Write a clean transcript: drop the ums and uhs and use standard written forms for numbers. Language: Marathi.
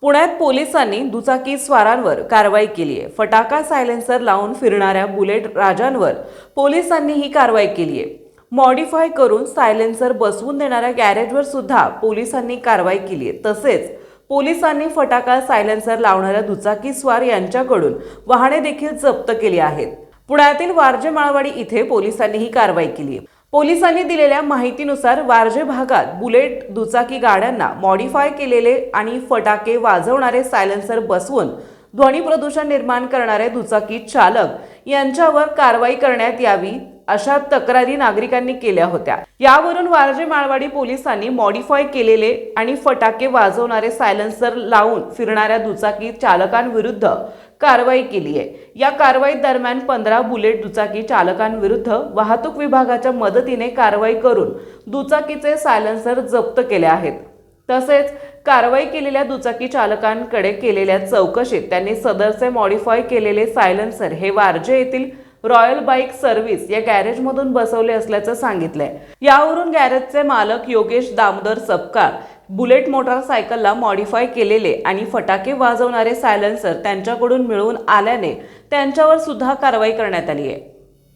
पुण्यात पोलिसांनी दुचाकी स्वारांवर कारवाई केली आहे। फटाका सायलेन्सर लावून फिरणाऱ्या बुलेट राजांवर पोलिसांनी ही कारवाई केली आहे। मॉडिफाय करून सायलेन्सर बसवून देणाऱ्या गॅरेजवर सुद्धा पोलिसांनी कारवाई केली आहे। तसेच पोलिसांनी फटाका सायलेन्सर लावणाऱ्या दुचाकी स्वार यांच्याकडून वाहने देखील जप्त केली आहेत। पुण्यातील वारजे माळवाडी इथे पोलिसांनी ही कारवाई केली आहे। पोलिसांनी दिलेल्या माहितीनुसार वारजे भागात बुलेट दुचाकी गाड्यांना मॉडिफाय केलेले आणि फटाके वाजवणारे सायलेन्सर बसवून ध्वनी प्रदूषण निर्माण करणारे दुचाकी चालक यांच्यावर कारवाई करण्यात यावी अशा तक्रारी नागरिकांनी केल्या होत्या। यावरून वारजे माळवाडी पोलिसांनी मॉडिफाय केलेले आणि फटाके वाजवणारे सायलेन्सर लावून फिरणाऱ्या दुचाकी चालकांविरुद्ध कारवाई केली आहे। या कारवाई दरम्यान 15 बुलेट दुचाकी चालकांविरुद्ध वाहतूक विभागाच्या मदतीने कारवाई करून दुचाकीचे सायलेन्सर जप्त केले आहेत। तसेच कारवाई केलेल्या दुचाकी चालकांकडे केलेल्या चौकशीत त्यांनी सदरचे मॉडिफाय केलेले सायलेन्सर हे वारजे येथील रॉयल बाईक सर्व्हिस या गॅरेजमधून बसवले असल्याचं सांगितलंय। यावरून गॅरेजचे मालक योगेश दामोदर सपकाळ बुलेट मोटारसायकलला मॉडिफाय केलेले आणि फटाके वाजवणारे सायलेन्सर त्यांच्याकडून मिळवून आल्याने त्यांच्यावर सुद्धा कारवाई करण्यात आली आहे।